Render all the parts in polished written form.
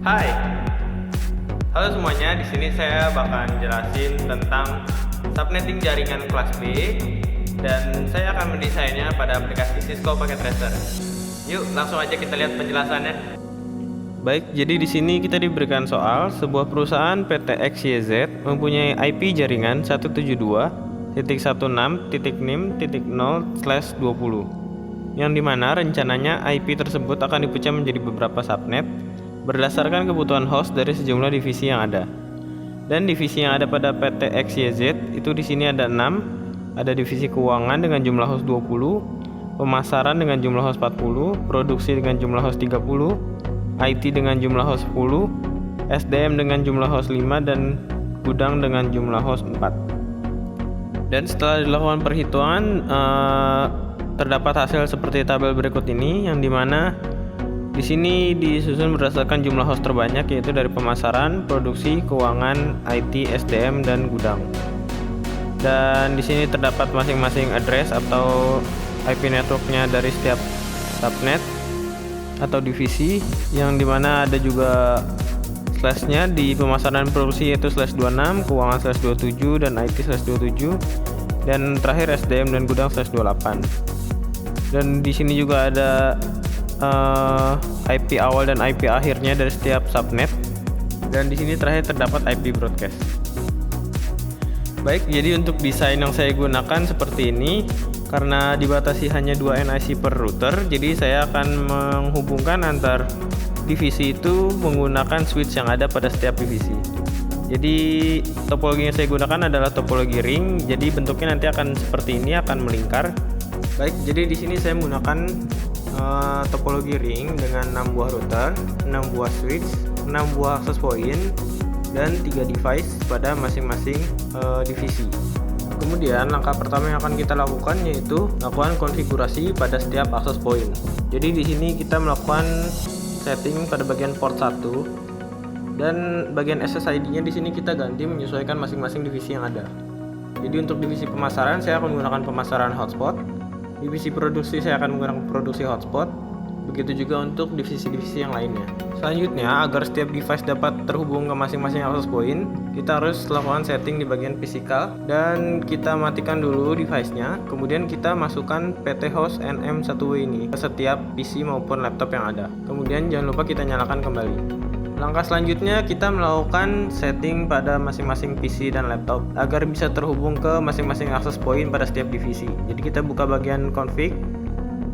Hai, halo semuanya. Di sini saya bakalan jelasin tentang subnetting jaringan kelas B dan saya akan mendesainnya pada aplikasi Cisco Packet Tracer. Yuk, langsung aja kita lihat penjelasannya. Baik, jadi di sini kita diberikan soal sebuah perusahaan PT XYZ mempunyai IP jaringan 172.116.0/20 yang dimana rencananya IP tersebut akan dipecah menjadi beberapa subnet berdasarkan kebutuhan host dari sejumlah divisi yang ada. Dan divisi yang ada pada PT XYZ itu di sini ada 6. Ada divisi keuangan dengan jumlah host 20, pemasaran dengan jumlah host 40, produksi dengan jumlah host 30, IT dengan jumlah host 10, SDM dengan jumlah host 5, dan gudang dengan jumlah host 4. Dan setelah dilakukan perhitungan terdapat hasil seperti tabel berikut ini, yang dimana di sini disusun berdasarkan jumlah host terbanyak, yaitu dari pemasaran, produksi, keuangan, IT, SDM, dan gudang. Dan di sini terdapat masing-masing address atau IP networknya dari setiap subnet atau divisi, yang dimana ada juga slashnya di pemasaran produksi yaitu /26, keuangan /27, dan IT /27, dan terakhir SDM dan gudang /28. Dan di sini juga ada IP awal dan IP akhirnya dari setiap subnet, dan di sini terakhir terdapat IP broadcast. Baik, jadi untuk desain yang saya gunakan seperti ini. Karena dibatasi hanya 2 NIC per router, jadi saya akan menghubungkan antar divisi itu menggunakan switch yang ada pada setiap divisi. Jadi topologi yang saya gunakan adalah topologi ring. Jadi bentuknya nanti akan seperti ini, akan melingkar. Baik, jadi di sini saya menggunakan topologi ring dengan 6 buah router, 6 buah switch, 6 buah access point, dan 3 device pada masing-masing divisi. Kemudian langkah pertama yang akan kita lakukan yaitu melakukan konfigurasi pada setiap access point. Jadi di sini kita melakukan setting pada bagian port 1 dan bagian SSID-nya di sini kita ganti menyesuaikan masing-masing divisi yang ada. Jadi untuk divisi pemasaran saya akan menggunakan pemasaran hotspot. Divisi produksi saya akan menggunakan produksi hotspot. Begitu juga untuk divisi-divisi yang lainnya. Selanjutnya, agar setiap device dapat terhubung ke masing-masing access point, kita harus lakukan setting di bagian physical dan kita matikan dulu device-nya. Kemudian kita masukkan PT host NM1W ini ke setiap PC maupun laptop yang ada. Kemudian jangan lupa kita nyalakan kembali. Langkah selanjutnya kita melakukan setting pada masing-masing PC dan laptop agar bisa terhubung ke masing-masing access point pada setiap divisi. Jadi kita buka bagian config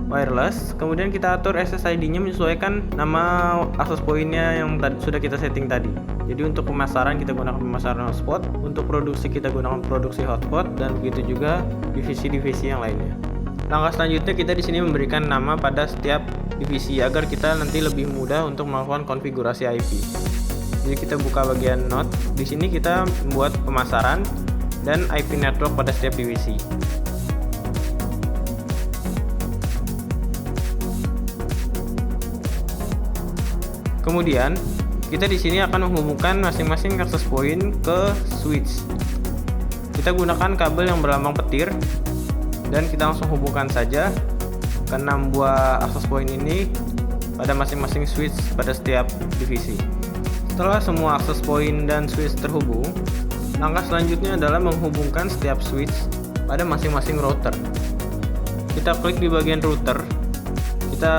wireless, kemudian kita atur SSID-nya menyesuaikan nama access point-nya yang sudah kita setting tadi. Jadi untuk pemasaran kita gunakan pemasaran hotspot, untuk produksi kita gunakan produksi hotspot, dan begitu juga divisi-divisi yang lainnya. Langkah selanjutnya kita di sini memberikan nama pada setiap divisi agar kita nanti lebih mudah untuk melakukan konfigurasi IP. Jadi kita buka bagian node. Di sini kita membuat pemasaran dan IP network pada setiap divisi. Kemudian kita di sini akan menghubungkan masing-masing access point ke switch. Kita gunakan kabel yang berlambang petir dan kita langsung hubungkan saja ke 6 buah access point ini pada masing-masing switch pada setiap divisi. Setelah semua access point dan switch terhubung, langkah selanjutnya adalah menghubungkan setiap switch pada masing-masing router. Kita klik di bagian router, kita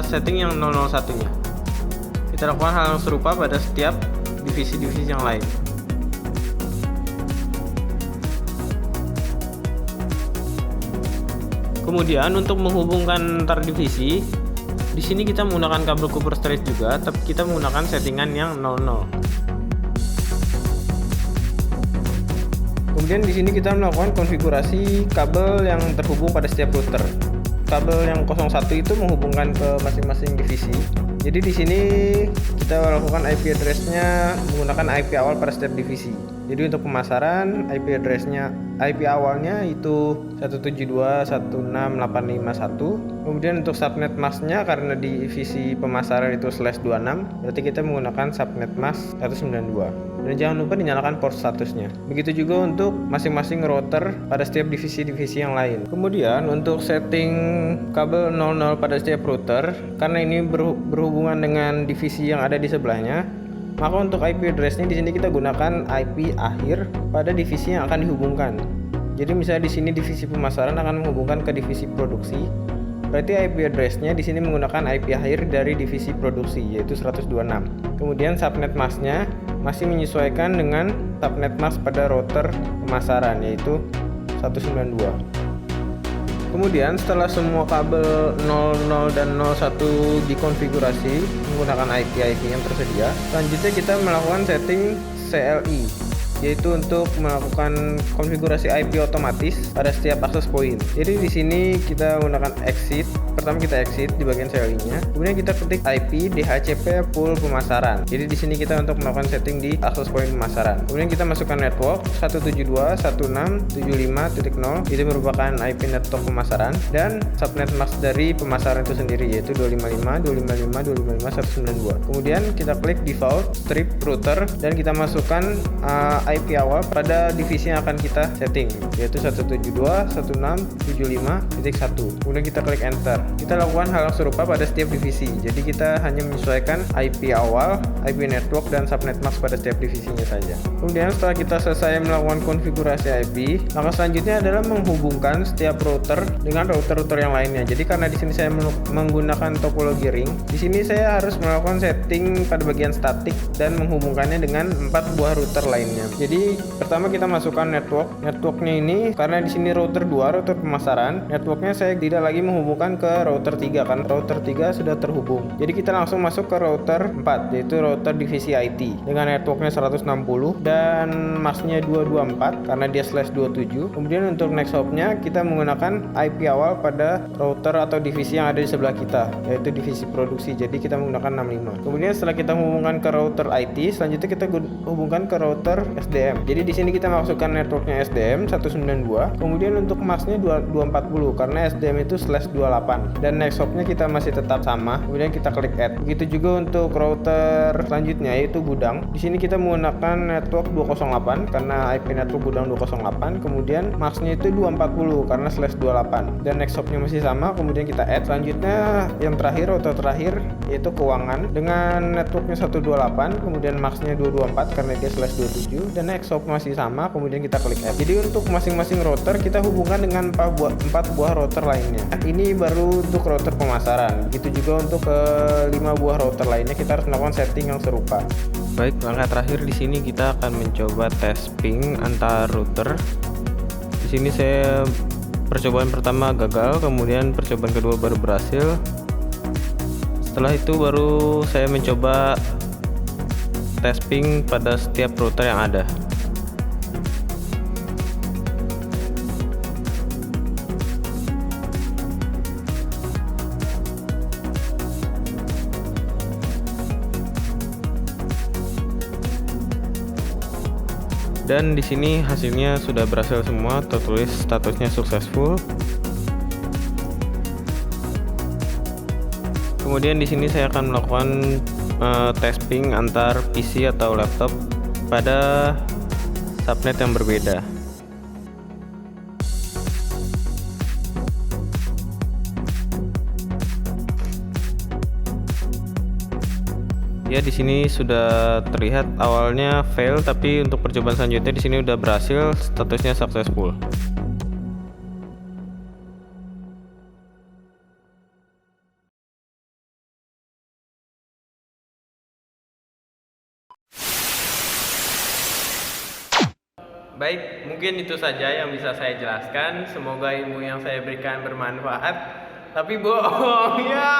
setting yang 001-nya. Kita lakukan hal yang serupa pada setiap divisi-divisi yang lain. Kemudian untuk menghubungkan antar divisi, di sini kita menggunakan kabel Cooper Straight juga, tapi kita menggunakan settingan yang 00. Kemudian di sini kita melakukan konfigurasi kabel yang terhubung pada setiap router. Kabel yang 01 itu menghubungkan ke masing-masing divisi. Jadi di sini kita lakukan IP address-nya menggunakan IP awal pada setiap divisi. Jadi untuk pemasaran IP address-nya, IP awalnya itu 172.16851. Kemudian untuk subnet mask-nya karena divisi pemasaran itu /26, berarti kita menggunakan subnet mask 192. Dan jangan lupa dinyalakan port statusnya. Begitu juga untuk masing-masing router pada setiap divisi-divisi yang lain. Kemudian untuk setting kabel 00 pada setiap router, karena ini berhubungan dengan divisi yang ada di sebelahnya, maka untuk IP address-nya di sini kita gunakan IP akhir pada divisi yang akan dihubungkan. Jadi misalnya di sini divisi pemasaran akan menghubungkan ke divisi produksi, berarti IP address-nya di sini menggunakan IP akhir dari divisi produksi, yaitu 126. Kemudian subnet mask-nya masih menyesuaikan dengan subnet mask pada router pemasaran, yaitu 192. Kemudian setelah semua kabel 00 dan 01 dikonfigurasi menggunakan IP yang tersedia, selanjutnya kita melakukan setting CLI, yaitu untuk melakukan konfigurasi IP otomatis pada setiap akses point. Jadi di sini kita menggunakan exit. Pertama kita exit di bagian CLI-nya, kemudian kita ketik IP DHCP pool pemasaran. Jadi di sini kita untuk melakukan setting di akses point pemasaran. Kemudian kita masukkan network 172.1675.0, itu merupakan IP network pemasaran, dan subnet mask dari pemasaran itu sendiri, yaitu 255.255.255.192. Kemudian kita klik default strip router dan kita masukkan IP awal pada divisi yang akan kita setting, yaitu 172.1675.1. Kemudian kita klik enter. Kita lakukan hal yang serupa pada setiap divisi. Jadi kita hanya menyesuaikan IP awal, IP network, dan subnet mask pada setiap divisinya saja. Kemudian setelah kita selesai melakukan konfigurasi IP, maka selanjutnya adalah menghubungkan setiap router dengan router-router yang lainnya. Jadi karena di sini saya menggunakan topologi ring, di sini saya harus melakukan setting pada bagian statik dan menghubungkannya dengan 4 buah router lainnya. Jadi pertama kita masukkan networknya ini, karena di sini router 2, router pemasaran, networknya saya tidak lagi menghubungkan ke router 3 kan router 3 sudah terhubung. Jadi kita langsung masuk ke router 4, yaitu router divisi IT dengan networknya 160 dan masknya 224 karena dia /27. Kemudian untuk next hopnya kita menggunakan IP awal pada router atau divisi yang ada di sebelah kita, yaitu divisi produksi. Jadi kita menggunakan 65. Kemudian setelah kita menghubungkan ke router IT, selanjutnya kita hubungkan ke router SDM. Jadi di sini kita masukkan networknya SDM 192. Kemudian untuk masknya 240 karena SDM itu /28. Dan next hopnya kita masih tetap sama. Kemudian kita klik add. Begitu juga untuk router selanjutnya, yaitu gudang. Di sini kita menggunakan network 208 karena IP network gudang 208. Kemudian masknya itu 240 karena /28. Dan next hopnya masih sama. Kemudian kita add. Selanjutnya yang terakhir, router terakhir, yaitu keuangan dengan networknya 128. Kemudian masknya 224 karena dia /27. Dan next hop masih sama. Kemudian kita klik add. Jadi untuk masing-masing router kita hubungkan dengan 4 buah router lainnya. Ini baru untuk router pemasaran. Begitu juga untuk ke 5 buah router lainnya kita harus melakukan setting yang serupa. Baik, langkah terakhir di sini kita akan mencoba tes ping antar router. Di sini saya percobaan pertama gagal, kemudian percobaan kedua baru berhasil. Setelah itu baru saya mencoba tes ping pada setiap router yang ada. Dan di sini hasilnya sudah berhasil semua, tertulis statusnya successful. Kemudian di sini saya akan melakukan tes ping antar PC atau laptop pada subnet yang berbeda. Ya, di sini sudah terlihat awalnya fail, tapi untuk percobaan selanjutnya di sini udah berhasil, statusnya successful. Baik, mungkin itu saja yang bisa saya jelaskan. Semoga ilmu yang saya berikan bermanfaat. Tapi bohong ya.